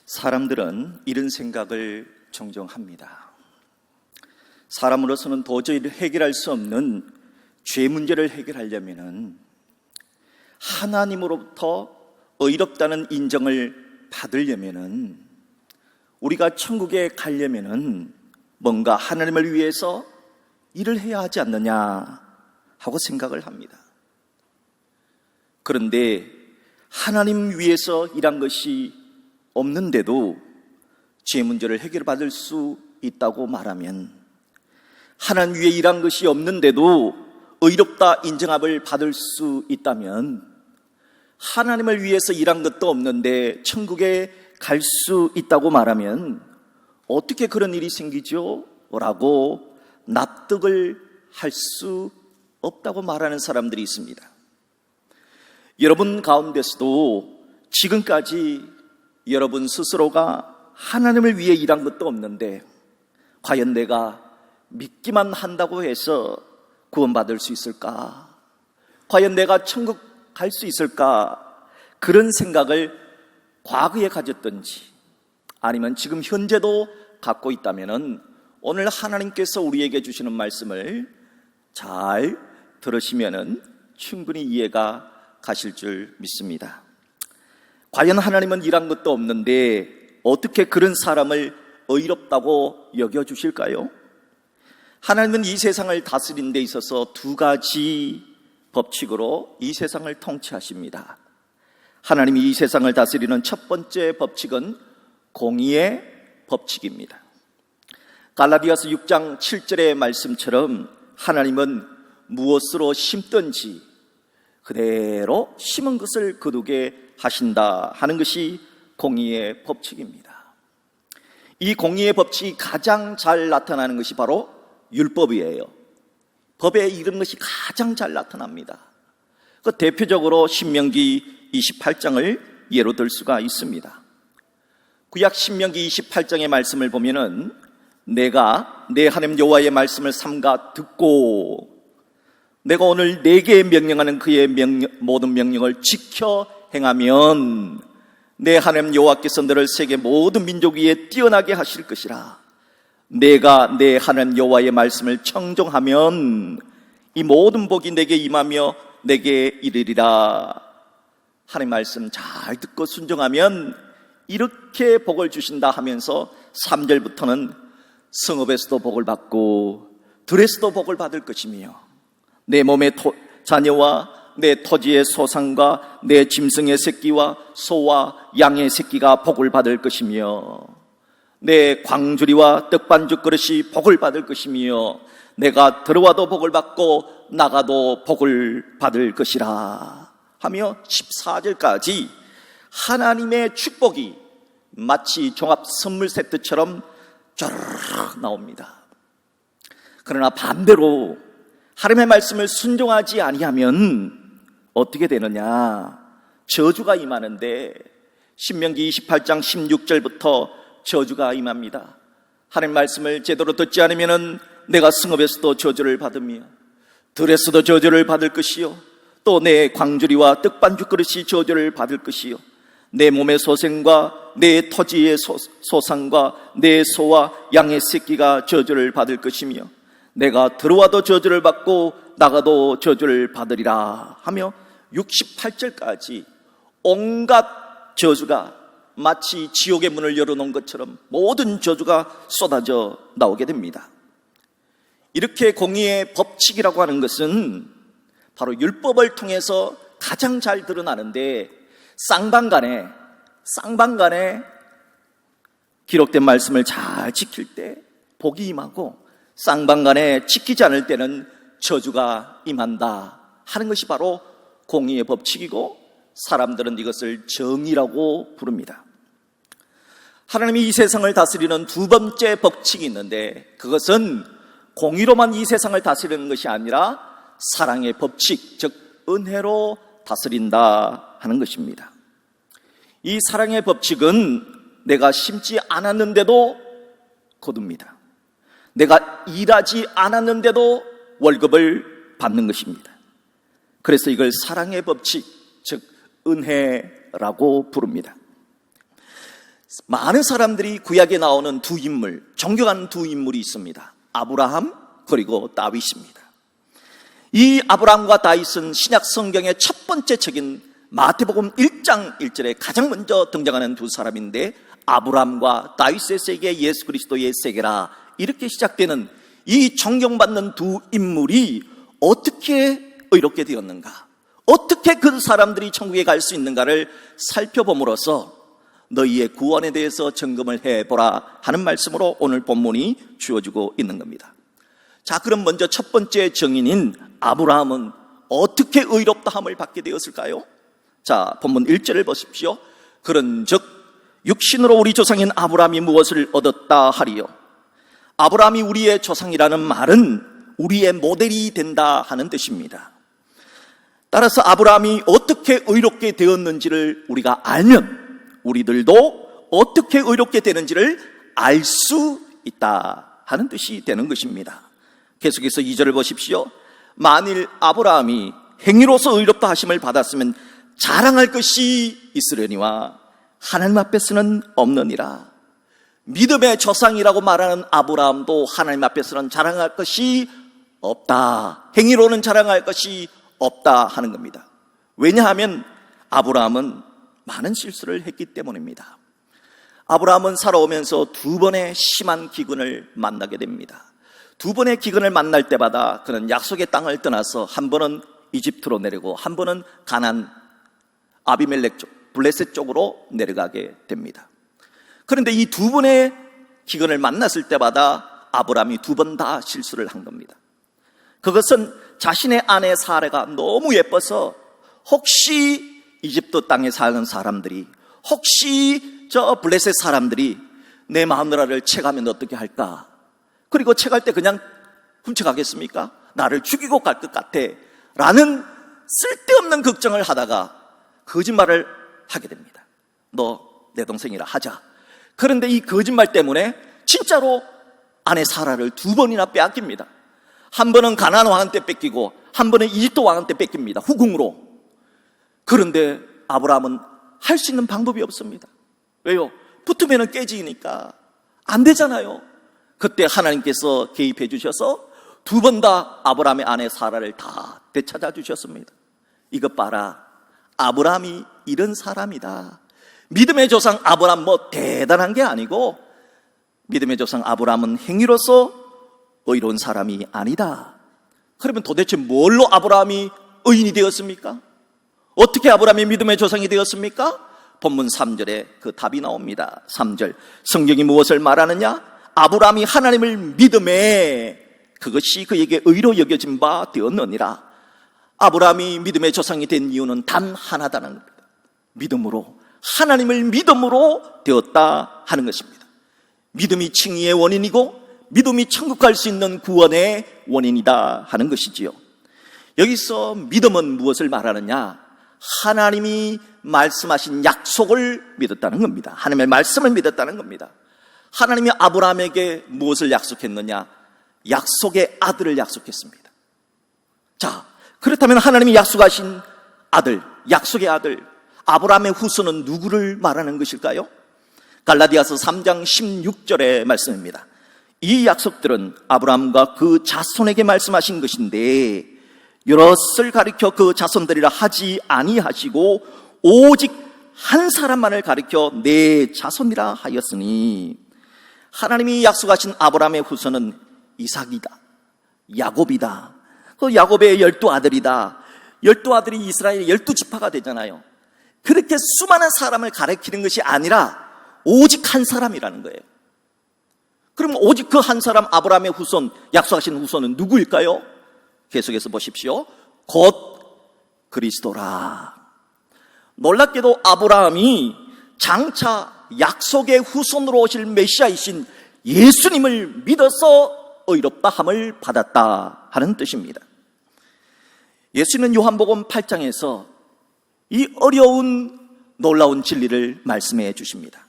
사람들은 이런 생각을 종종 합니다. 사람으로서는 도저히 해결할 수 없는 죄 문제를 해결하려면 하나님으로부터 의롭다는 인정을 받으려면 우리가 천국에 가려면 뭔가 하나님을 위해서 일을 해야 하지 않느냐 하고 생각을 합니다. 그런데 하나님 위해서 일한 것이 없는데도 죄 문제를 해결받을 수 있다고 말하면, 하나님 위해 일한 것이 없는데도 의롭다 인정함을 받을 수 있다면, 하나님을 위해서 일한 것도 없는데 천국에 갈 수 있다고 말하면 어떻게 그런 일이 생기죠? 라고 납득을 할 수 없다고 말하는 사람들이 있습니다. 여러분 가운데서도 지금까지 여러분 스스로가 하나님을 위해 일한 것도 없는데 과연 내가 믿기만 한다고 해서 구원받을 수 있을까? 과연 내가 천국 갈 수 있을까? 그런 생각을 과거에 가졌던지 아니면 지금 현재도 갖고 있다면 오늘 하나님께서 우리에게 주시는 말씀을 잘 들으시면 충분히 이해가 가실 줄 믿습니다. 과연 하나님은 일한 것도 없는데 어떻게 그런 사람을 의롭다고 여겨주실까요? 하나님은 이 세상을 다스리는 데 있어서 두 가지 법칙으로 이 세상을 통치하십니다. 하나님이 이 세상을 다스리는 첫 번째 법칙은 공의의 법칙입니다. 갈라디아서 6장 7절의 말씀처럼 하나님은 무엇으로 심든지 그대로 심은 것을 거두게 하신다 하는 것이 공의의 법칙입니다. 이 공의의 법칙이 가장 잘 나타나는 것이 바로 율법이에요. 법에 이런 것이 가장 잘 나타납니다. 그 대표적으로 신명기 28장을 예로 들 수가 있습니다. 구약 신명기 28장의 말씀을 보면은 내가 내 하나님 여호와의 말씀을 삼가 듣고 내가 오늘 네게 명령하는 그의 모든 명령을 지켜 행하면 내 하나님 여호와께서 너를 세계 모든 민족 위에 뛰어나게 하실 것이라. 내가 내 하나님 여호와의 말씀을 청종하면 이 모든 복이 내게 임하며 내게 이르리라. 하나님 말씀 잘 듣고 순종하면 이렇게 복을 주신다 하면서 3절부터는 성읍에서도 복을 받고 들에서도 복을 받을 것이며 내 몸의 자녀와 내 토지의 소산과 내 짐승의 새끼와 소와 양의 새끼가 복을 받을 것이며 내 광주리와 떡반죽 그릇이 복을 받을 것이며 내가 들어와도 복을 받고 나가도 복을 받을 것이라 하며 14절까지 하나님의 축복이 마치 종합 선물 세트처럼 쫙 나옵니다. 그러나 반대로 하나님의 말씀을 순종하지 아니하면 어떻게 되느냐? 저주가 임하는데 신명기 28장 16절부터 저주가 임합니다. 하나님 말씀을 제대로 듣지 않으면 내가 성읍에서도 저주를 받으며 들에서도 저주를 받을 것이요 또 내 광주리와 떡반죽 그릇이 저주를 받을 것이요 내 몸의 소생과 내 토지의 소산과 내 소와 양의 새끼가 저주를 받을 것이며 내가 들어와도 저주를 받고 나가도 저주를 받으리라 하며 68절까지 온갖 저주가 마치 지옥의 문을 열어놓은 것처럼 모든 저주가 쏟아져 나오게 됩니다. 이렇게 공의의 법칙이라고 하는 것은 바로 율법을 통해서 가장 잘 드러나는데 쌍방간에 기록된 말씀을 잘 지킬 때 복이 임하고 쌍방간에 지키지 않을 때는 저주가 임한다 하는 것이 바로 공의의 법칙이고 사람들은 이것을 정의라고 부릅니다. 하나님이 이 세상을 다스리는 두 번째 법칙이 있는데 그것은 공의로만 이 세상을 다스리는 것이 아니라 사랑의 법칙, 즉 은혜로 다스린다 하는 것입니다. 이 사랑의 법칙은 내가 심지 않았는데도 거둡니다. 내가 일하지 않았는데도 월급을 받는 것입니다. 그래서 이걸 사랑의 법칙, 즉 은혜라고 부릅니다. 많은 사람들이 구약에 나오는 두 인물, 존경하는 두 인물이 있습니다. 아브라함 그리고 다윗입니다. 이 아브라함과 다윗은 신약 성경의 첫 번째 책인 마태복음 1장 1절에 가장 먼저 등장하는 두 사람인데, 아브라함과 다윗의 세계, 예수 그리스도의 세계라 이렇게 시작되는 이 존경받는 두 인물이 어떻게 의롭게 되었는가, 어떻게 그 사람들이 천국에 갈 수 있는가를 살펴봄으로써 너희의 구원에 대해서 점검을 해보라 하는 말씀으로 오늘 본문이 주어지고 있는 겁니다. 자, 그럼 먼저 첫 번째 증인인 아브라함은 어떻게 의롭다함을 받게 되었을까요? 자, 본문 1절을 보십시오. 그런즉 육신으로 우리 조상인 아브라함이 무엇을 얻었다 하리요? 아브라함이 우리의 조상이라는 말은 우리의 모델이 된다 하는 뜻입니다. 따라서 아브라함이 어떻게 의롭게 되었는지를 우리가 알면 우리들도 어떻게 의롭게 되는지를 알 수 있다 하는 뜻이 되는 것입니다. 계속해서 2절을 보십시오. 만일 아브라함이 행위로서 의롭다 하심을 받았으면 자랑할 것이 있으려니와 하나님 앞에서는 없느니라. 믿음의 조상이라고 말하는 아브라함도 하나님 앞에서는 자랑할 것이 없다, 행위로는 자랑할 것이 없다 하는 겁니다. 왜냐하면 아브라함은 많은 실수를 했기 때문입니다. 아브라함은 살아오면서 두 번의 심한 기근을 만나게 됩니다. 두 번의 기근을 만날 때마다 그는 약속의 땅을 떠나서 한 번은 이집트로 내려고 한 번은 가나안 아비멜렉 쪽, 블레셋 쪽으로 내려가게 됩니다. 그런데 이 두 번의 기근을 만났을 때마다 아브라함이 두 번 다 실수를 한 겁니다. 그것은 자신의 아내 사라가 너무 예뻐서 혹시 이집트 땅에 사는 사람들이, 혹시 저 블레셋 사람들이 내 마누라를 채가면 어떻게 할까? 그리고 채갈 때 그냥 훔쳐가겠습니까? 나를 죽이고 갈 것 같아 라는 쓸데없는 걱정을 하다가 거짓말을 하게 됩니다. 너 내 동생이라 하자. 그런데 이 거짓말 때문에 진짜로 아내 사라를 두 번이나 빼앗깁니다. 한 번은 가나안 왕한테 뺏기고 한 번은 이집트 왕한테 뺏깁니다. 후궁으로. 그런데 아브라함은 할 수 있는 방법이 없습니다. 왜요? 붙으면 깨지니까 안 되잖아요. 그때 하나님께서 개입해 주셔서 두 번 다 아브라함의 아내 사라를 다 되찾아 주셨습니다. 이것 봐라, 아브라함이 이런 사람이다. 믿음의 조상 아브라함 뭐 대단한 게 아니고, 믿음의 조상 아브라함은 행위로서 의로운 사람이 아니다. 그러면 도대체 뭘로 아브라함이 의인이 되었습니까? 어떻게 아브라함이 믿음의 조상이 되었습니까? 본문 3절에 그 답이 나옵니다. 3절, 성경이 무엇을 말하느냐? 아브라함이 하나님을 믿음에 그것이 그에게 의로 여겨진 바 되었느니라. 아브라함이 믿음의 조상이 된 이유는 단 하나다는 겁니다. 믿음으로, 하나님을 믿음으로 되었다 하는 것입니다. 믿음이 칭의의 원인이고 믿음이 천국 갈 수 있는 구원의 원인이다 하는 것이지요. 여기서 믿음은 무엇을 말하느냐? 하나님이 말씀하신 약속을 믿었다는 겁니다. 하나님의 말씀을 믿었다는 겁니다. 하나님이 아브라함에게 무엇을 약속했느냐? 약속의 아들을 약속했습니다. 자, 그렇다면 하나님이 약속하신 아들, 약속의 아들, 아브라함의 후손은 누구를 말하는 것일까요? 갈라디아서 3장 16절의 말씀입니다. 이 약속들은 아브라함과 그 자손에게 말씀하신 것인데 여럿을 가리켜 그 자손들이라 하지 아니하시고 오직 한 사람만을 가리켜 내 자손이라 하였으니, 하나님이 약속하신 아브라함의 후손은 이삭이다, 야곱이다. 그 야곱의 12아들이다. 12아들이 이스라엘의 12지파가 되잖아요. 그렇게 수많은 사람을 가리키는 것이 아니라 오직 한 사람이라는 거예요. 그럼 오직 그 한 사람 아브라함의 후손, 약속하신 후손은 누구일까요? 계속해서 보십시오. 곧 그리스도라. 놀랍게도 아브라함이 장차 약속의 후손으로 오실 메시아이신 예수님을 믿어서 의롭다함을 받았다 하는 뜻입니다. 예수님은 요한복음 8장에서 이 어려운 놀라운 진리를 말씀해 주십니다.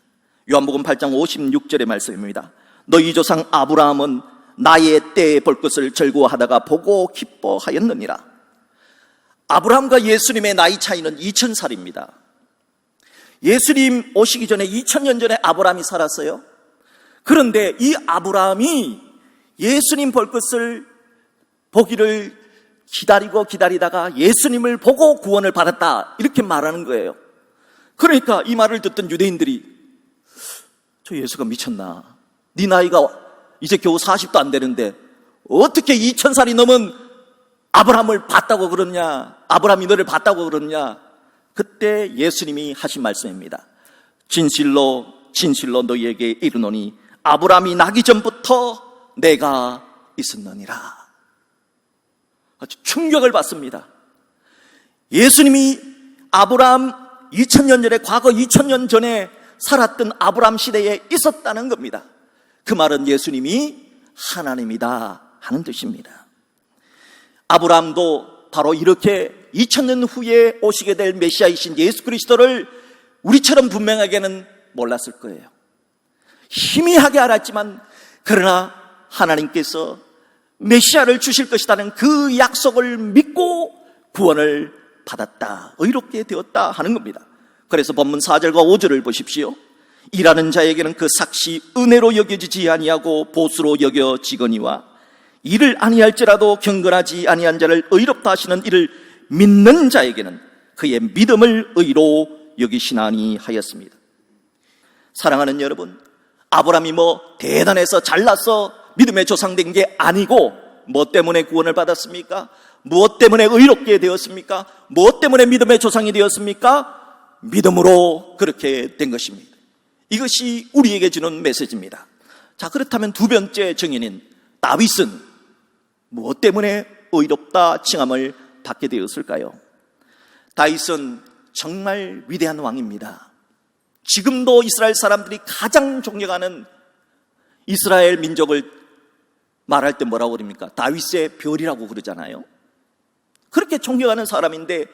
요한복음 8장 56절의 말씀입니다. 너희 조상 아브라함은 나의 때에 볼 것을 즐거워하다가 보고 기뻐하였느니라. 아브라함과 예수님의 나이 차이는 2000살입니다. 예수님 오시기 전에 2000년 전에 아브라함이 살았어요. 그런데 이 아브라함이 예수님 볼 것을 보기를 기다리다가 예수님을 보고 구원을 받았다, 이렇게 말하는 거예요. 그러니까 이 말을 듣던 유대인들이 저 예수가 미쳤나? 네 나이가 이제 겨우 40도 안 되는데 어떻게 2000살이 넘은 아브라함을 봤다고 그러냐? 아브라함이 너를 봤다고 그러냐? 그때 예수님이 하신 말씀입니다. 진실로 진실로 너희에게 이르노니 아브라함이 나기 전부터 내가 있었느니라. 아주 충격을 받습니다. 예수님이 아브라함 2000년 전에, 과거 2000년 전에 살았던 아브라함 시대에 있었다는 겁니다. 그 말은 예수님이 하나님이다 하는 뜻입니다. 아브라함도 바로 이렇게 2000년 후에 오시게 될 메시아이신 예수 그리스도를 우리처럼 분명하게는 몰랐을 거예요. 희미하게 알았지만, 그러나 하나님께서 메시아를 주실 것이라는 그 약속을 믿고 구원을 받았다, 의롭게 되었다 하는 겁니다. 그래서 본문 4절과 5절을 보십시오. 일하는 자에게는 그 삭시 은혜로 여겨지지 아니하고 보수로 여겨지거니와 이를 아니할지라도 경건하지 아니한 자를 의롭다 하시는 이를 믿는 자에게는 그의 믿음을 의로 여기시나니 하였습니다. 사랑하는 여러분, 아브라함이 대단해서 잘나서 믿음의 조상 된 게 아니고 뭐 때문에 구원을 받았습니까? 무엇 때문에 의롭게 되었습니까? 무엇 때문에 믿음의 조상이 되었습니까? 믿음으로 그렇게 된 것입니다. 이것이 우리에게 주는 메시지입니다. 자, 그렇다면 두 번째 증인인 다윗은 무엇 때문에 의롭다 칭함을 받게 되었을까요? 다윗은 정말 위대한 왕입니다. 지금도 이스라엘 사람들이 가장 존경하는 이스라엘 민족을 말할 때 뭐라고 그럽니까? 다윗의 별이라고 그러잖아요. 그렇게 존경하는 사람인데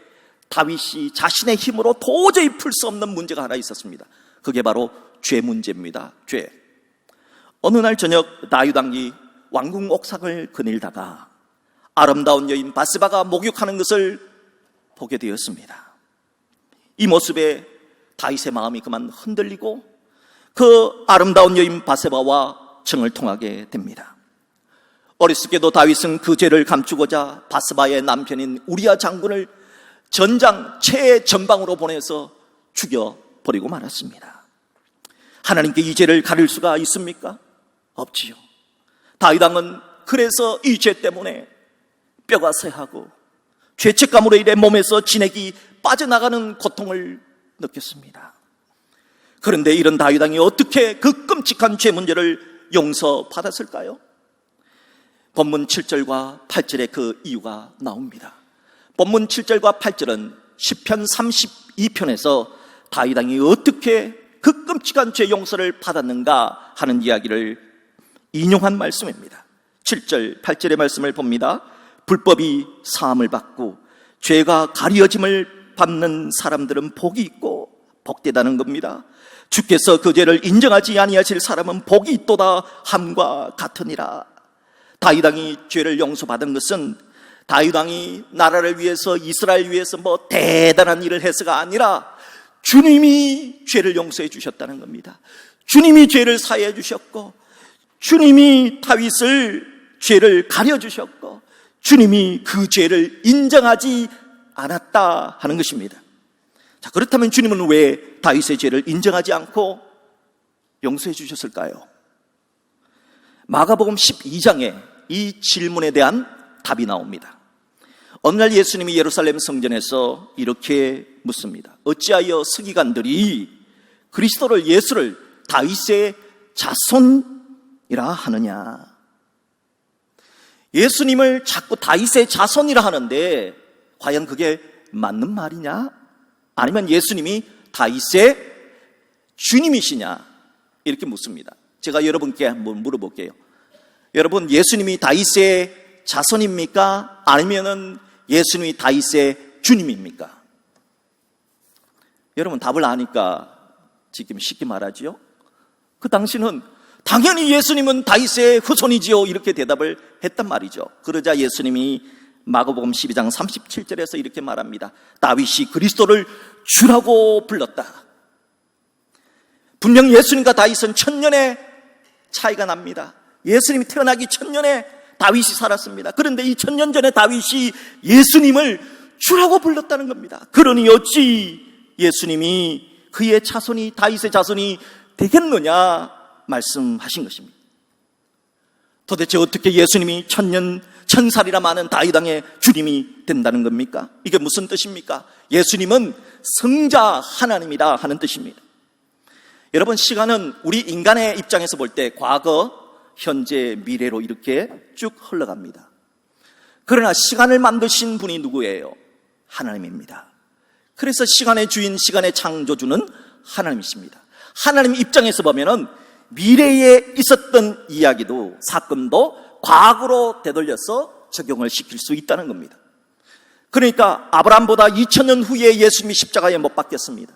다윗이 자신의 힘으로 도저히 풀 수 없는 문제가 하나 있었습니다. 그게 바로 죄 문제입니다. 죄. 어느 날 저녁 다윗 왕이 왕궁 옥상을 거닐다가 아름다운 여인 바세바가 목욕하는 것을 보게 되었습니다. 이 모습에 다윗의 마음이 그만 흔들리고 그 아름다운 여인 바세바와 정을 통하게 됩니다. 어렸을 때도 다윗은 그 죄를 감추고자 바세바의 남편인 우리아 장군을 전장 최전방으로 보내서 죽여버리고 말았습니다. 하나님께 이 죄를 가릴 수가 있습니까? 없지요. 다윗 왕은 그래서 이 죄 때문에 뼈가 쇠하고 죄책감으로 인해 몸에서 진액이 빠져나가는 고통을 느꼈습니다. 그런데 이런 다윗 왕이 어떻게 그 끔찍한 죄 문제를 용서받았을까요? 본문 7절과 8절에 그 이유가 나옵니다. 본문 7절과 8절은 시편 32편에서 다윗 왕이 어떻게 그 끔찍한 죄 용서를 받았는가 하는 이야기를 인용한 말씀입니다. 7절, 8절의 말씀을 봅니다. 불법이 사함을 받고 죄가 가려짐을 받는 사람들은 복이 있고 복되다는 겁니다. 주께서 그 죄를 인정하지 아니하실 사람은 복이 있도다 함과 같으니라. 다윗 왕이 죄를 용서받은 것은 다윗 왕이 나라를 위해서, 이스라엘 위해서 대단한 일을 해서가 아니라 주님이 죄를 용서해 주셨다는 겁니다. 주님이 죄를 사해 주셨고, 주님이 다윗을 죄를 가려 주셨고, 주님이 그 죄를 인정하지 않았다 하는 것입니다. 자, 그렇다면 주님은 왜 다윗의 죄를 인정하지 않고 용서해 주셨을까요? 마가복음 12장에 이 질문에 대한 답이 나옵니다. 어느 날 예수님이 예루살렘 성전에서 이렇게 묻습니다. 어찌하여 서기관들이 그리스도를, 예수를 다윗의 자손이라 하느냐? 예수님을 자꾸 다윗의 자손이라 하는데 과연 그게 맞는 말이냐? 아니면 예수님이 다윗의 주님이시냐? 이렇게 묻습니다. 제가 여러분께 한번 물어볼게요. 여러분, 예수님이 다윗의 자손입니까? 아니면은 예수님이 다윗의 주님입니까? 여러분 답을 아니까 지금 쉽게 말하지요. 그 당시는 당연히 예수님은 다윗의 후손이지요, 이렇게 대답을 했단 말이죠. 그러자 예수님이 마가복음 12장 37절에서 이렇게 말합니다. 다윗이 그리스도를 주라고 불렀다. 분명 예수님과 다윗은 1000년의 차이가 납니다. 예수님이 태어나기 1000년에 다윗이 살았습니다. 그런데 이 1000년 전에 다윗이 예수님을 주라고 불렀다는 겁니다. 그러니 어찌 예수님이 그의 자손이 다윗의 자손이 되겠느냐 말씀하신 것입니다. 도대체 어떻게 예수님이 1000살이나 많은 다윗 왕의 주님이 된다는 겁니까? 이게 무슨 뜻입니까? 예수님은 성자 하나님이다 하는 뜻입니다. 여러분, 시간은 우리 인간의 입장에서 볼 때 과거, 현재, 미래로 이렇게 쭉 흘러갑니다. 그러나 시간을 만드신 분이 누구예요? 하나님입니다. 그래서 시간의 주인, 시간의 창조주는 하나님이십니다. 하나님 입장에서 보면은 미래에 있었던 이야기도, 사건도 과거로 되돌려서 적용을 시킬 수 있다는 겁니다. 그러니까 아브라함보다 2000년 후에 예수님이 십자가에 못 박혔습니다.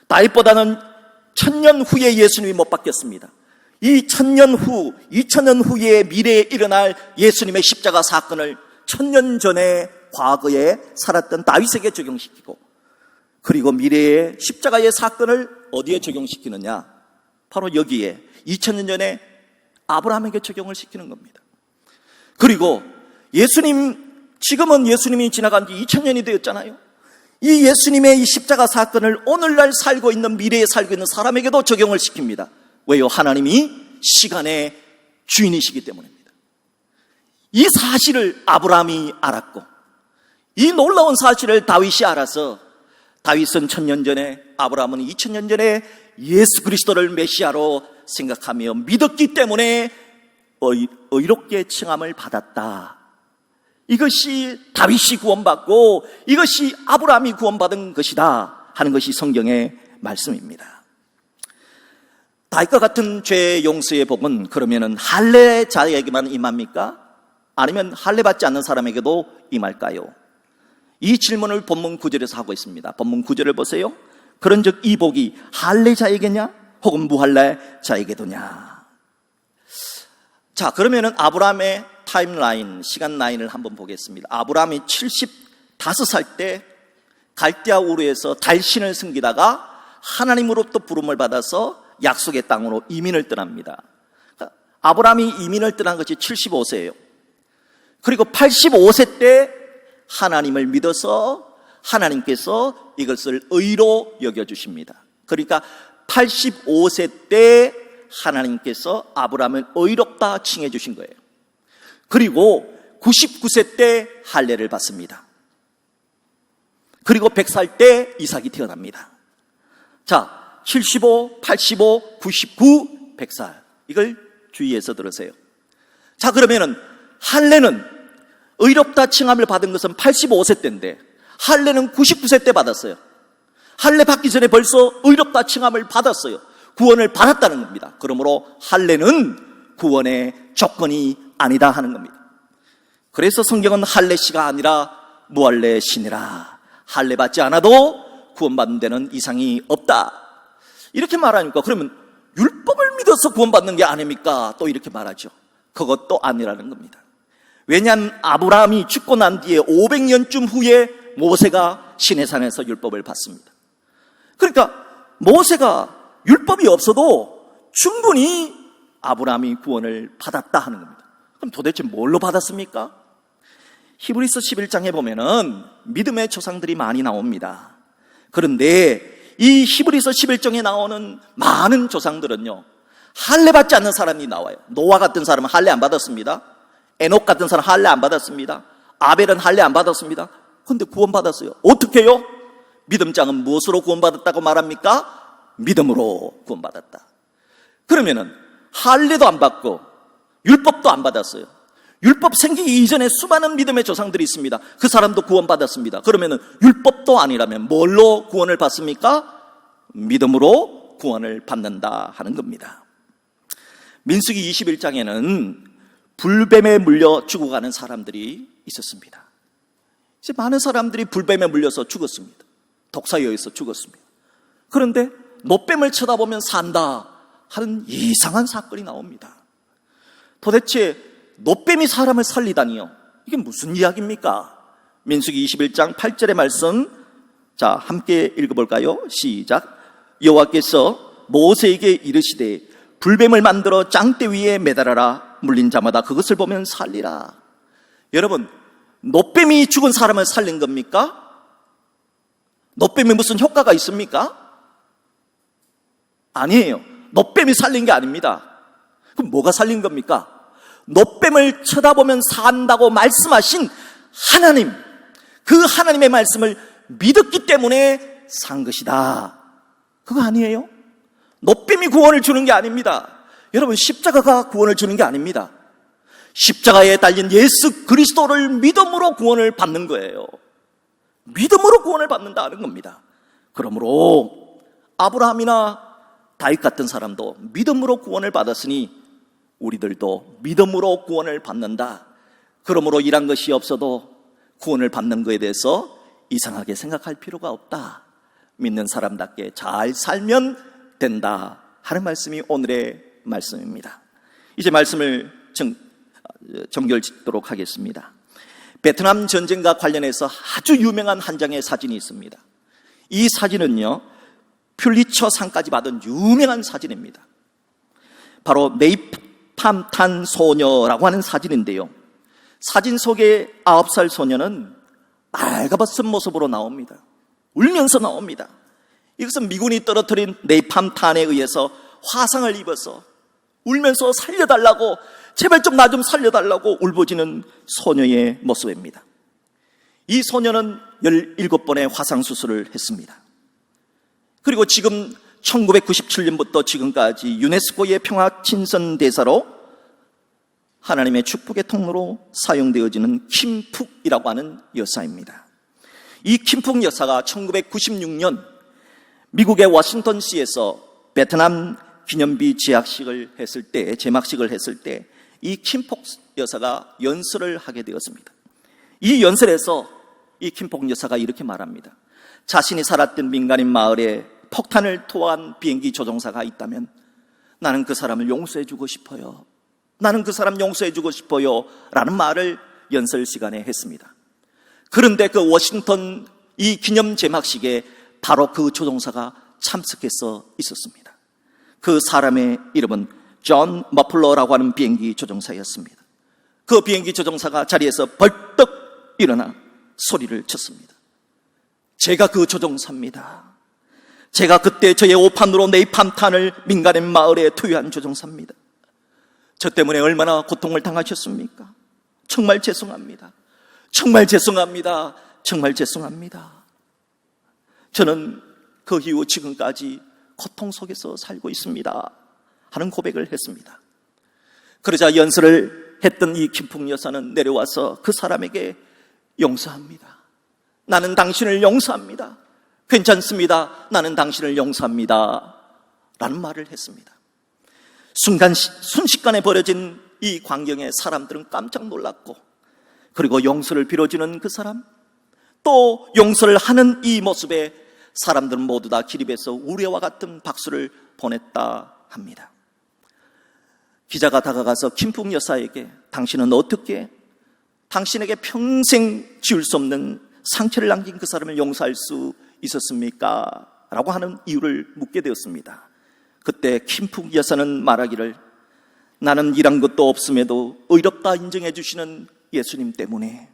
다윗보다는 1000년 후에 예수님이 못 박혔습니다. 이 2000년 후에 미래에 일어날 예수님의 십자가 사건을 1000년 전에 과거에 살았던 다윗에게 적용시키고, 그리고 미래의 십자가의 사건을 어디에 적용시키느냐? 바로 여기에 2000년 전에 아브라함에게 적용을 시키는 겁니다. 그리고 지금은 예수님이 지나간 지 2000년이 되었잖아요. 이 예수님의 이 십자가 사건을 오늘날 살고 있는, 미래에 살고 있는 사람에게도 적용을 시킵니다. 왜요? 하나님이 시간의 주인이시기 때문입니다. 이 사실을 아브라함이 알았고, 이 놀라운 사실을 다윗이 알아서 다윗은 1000년 전에, 아브라함은 2000년 전에 예수 그리스도를 메시아로 생각하며 믿었기 때문에 의롭게 칭함을 받았다. 이것이 다윗이 구원받고 이것이 아브라함이 구원받은 것이다 하는 것이 성경의 말씀입니다. 다윗과 같은 죄 용서의 복은 그러면은 할례자에게만 임합니까? 아니면 할례받지 않는 사람에게도 임할까요? 이 질문을 본문 9절에서 하고 있습니다. 본문 9절을 보세요. 그런즉 이 복이 할례자에게냐 혹은 무할례자에게도냐. 자, 그러면은 아브라함의 타임라인, 시간 라인을 한번 보겠습니다. 아브라함이 75살 때 갈대아 우르에서 달신을 섬기다가 하나님으로부터 부름을 받아서 약속의 땅으로 이민을 떠납니다. 아브라함이 이민을 떠난 것이 75세예요. 그리고 85세 때 하나님을 믿어서 하나님께서 이것을 의로 여겨주십니다. 그러니까 85세 때 하나님께서 아브라함을 의롭다 칭해 주신 거예요. 그리고 99세 때 할례를 받습니다. 그리고 100살 때 이삭이 태어납니다. 자, 75, 85, 99, 100살. 이걸 주의해서 들으세요. 자, 그러면은 할례는 의롭다 칭함을 받은 것은 85세 때인데 할례는 99세 때 받았어요. 할례 받기 전에 벌써 의롭다 칭함을 받았어요. 구원을 받았다는 겁니다. 그러므로 할례는 구원의 조건이 아니다 하는 겁니다. 그래서 성경은 할례시가 아니라 무할례시니라. 할례 받지 않아도 구원받는 데는 이상이 없다. 이렇게 말하니까 그러면 율법을 믿어서 구원받는 게 아닙니까? 또 이렇게 말하죠. 그것도 아니라는 겁니다. 왜냐하면 아브라함이 죽고 난 뒤에 500년쯤 후에 모세가 시내산에서 율법을 받습니다. 그러니까 모세가 율법이 없어도 충분히 아브라함이 구원을 받았다 하는 겁니다. 그럼 도대체 뭘로 받았습니까? 히브리서 11장에 보면은 믿음의 조상들이 많이 나옵니다. 그런데 이 히브리서 11장에 나오는 많은 조상들은요, 할례 받지 않는 사람이 나와요. 노아 같은 사람은 할례 안 받았습니다. 에녹 같은 사람 할례 안 받았습니다. 아벨은 할례 안 받았습니다. 그런데 구원받았어요. 어떻게 해요? 믿음장은 무엇으로 구원받았다고 말합니까? 믿음으로 구원받았다. 그러면은 할례도 안 받고 율법도 안 받았어요. 율법 생기기 이전에 수많은 믿음의 조상들이 있습니다. 그 사람도 구원받았습니다. 그러면은 율법도 아니라면 뭘로 구원을 받습니까? 믿음으로 구원을 받는다 하는 겁니다. 민수기 21장에는 불뱀에 물려 죽어가는 사람들이 있었습니다. 이제 많은 사람들이 불뱀에 물려서 죽었습니다. 독사에 의해서 죽었습니다. 그런데 노뱀을 쳐다보면 산다 하는 이상한 사건이 나옵니다. 도대체 노뱀이 사람을 살리다니요? 이게 무슨 이야기입니까? 민수기 21장 8절의 말씀, 자, 함께 읽어볼까요? 시작. 여호와께서 모세에게 이르시되 불뱀을 만들어 짱대 위에 매달아라. 물린 자마다 그것을 보면 살리라. 여러분, 노뱀이 죽은 사람을 살린 겁니까? 노뱀이 무슨 효과가 있습니까? 아니에요. 노뱀이 살린 게 아닙니다. 그럼 뭐가 살린 겁니까? 노뱀을 쳐다보면 산다고 말씀하신 하나님, 그 하나님의 말씀을 믿었기 때문에 산 것이다. 그거 아니에요? 노뱀이 구원을 주는 게 아닙니다. 여러분, 십자가가 구원을 주는 게 아닙니다. 십자가에 달린 예수 그리스도를 믿음으로 구원을 받는 거예요. 믿음으로 구원을 받는다는 겁니다. 그러므로 아브라함이나 다윗 같은 사람도 믿음으로 구원을 받았으니 우리들도 믿음으로 구원을 받는다. 그러므로 이란 것이 없어도 구원을 받는 것에 대해서 이상하게 생각할 필요가 없다. 믿는 사람답게 잘 살면 된다 하는 말씀이 오늘의 말씀입니다. 이제 말씀을 정결 짓도록 하겠습니다. 베트남 전쟁과 관련해서 아주 유명한 한 장의 사진이 있습니다. 이 사진은요, 퓰리처 상까지 받은 유명한 사진입니다. 바로 네이팜탄 소녀라고 하는 사진인데요, 사진 속에 9살 소녀는 빨가벗은 모습으로 나옵니다. 울면서 나옵니다. 이것은 미군이 떨어뜨린 네이팜탄에 의해서 화상을 입어서 울면서 살려달라고, 제발 좀 나 좀 살려달라고 울부짖는 소녀의 모습입니다. 이 소녀는 17번의 화상수술을 했습니다. 그리고 지금 1997년부터 지금까지 유네스코의 평화친선대사로 하나님의 축복의 통로로 사용되어지는 킴푹이라고 하는 여사입니다. 이 킴푹 여사가 1996년 미국의 워싱턴시에서 베트남 기념비 제막식을 했을 때 이 킴폭 여사가 연설을 하게 되었습니다. 이 연설에서 이 킴폭 여사가 이렇게 말합니다. 자신이 살았던 민간인 마을에 폭탄을 토한 비행기 조종사가 있다면 나는 그 사람을 용서해주고 싶어요. 나는 그 사람 용서해주고 싶어요. 라는 말을 연설 시간에 했습니다. 그런데 그 워싱턴 이 기념 제막식에 바로 그 조종사가 참석해서 있었습니다. 그 사람의 이름은 존 머플러라고 하는 비행기 조종사였습니다. 그 비행기 조종사가 자리에서 벌떡 일어나 소리를 쳤습니다. 제가 그 조종사입니다. 제가 그때 저의 오판으로 네이팜탄을 민간인 마을에 투여한 조종사입니다. 저 때문에 얼마나 고통을 당하셨습니까? 정말 죄송합니다. 정말 죄송합니다. 정말 죄송합니다. 저는 그 이후 지금까지 고통 속에서 살고 있습니다 하는 고백을 했습니다. 그러자 연설을 했던 이 김풍 여사는 내려와서 그 사람에게 용서합니다. 나는 당신을 용서합니다. 괜찮습니다. 나는 당신을 용서합니다. 라는 말을 했습니다. 순식간에 벌어진 이 광경에 사람들은 깜짝 놀랐고, 그리고 용서를 빌어주는 그 사람, 또 용서를 하는 이 모습에 사람들은 모두 다 기립해서 우레와 같은 박수를 보냈다 합니다. 기자가 다가가서 김풍 여사에게 당신은 어떻게 당신에게 평생 지울 수 없는 상처를 남긴 그 사람을 용서할 수 있었습니까? 라고 하는 이유를 묻게 되었습니다. 그때 김풍 여사는 말하기를, 나는 일한 것도 없음에도 의롭다 인정해 주시는 예수님 때문에,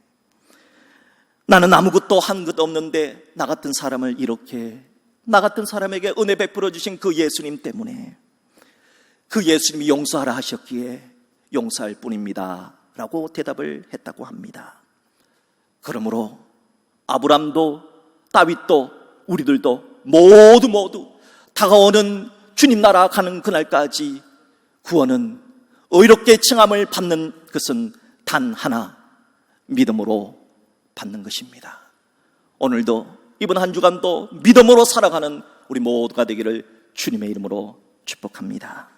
나는 아무것도 한 것도 없는데 나 같은 사람을 이렇게, 나 같은 사람에게 은혜 베풀어 주신 그 예수님 때문에, 그 예수님이 용서하라 하셨기에 용서할 뿐입니다 라고 대답을 했다고 합니다. 그러므로 아브람도 다윗도 우리들도 모두 다가오는 주님 나라 가는 그날까지 구원은, 의롭게 칭함을 받는 것은 단 하나, 믿음으로 받는 것입니다. 오늘도 이번 한 주간도 믿음으로 살아가는 우리 모두가 되기를 주님의 이름으로 축복합니다.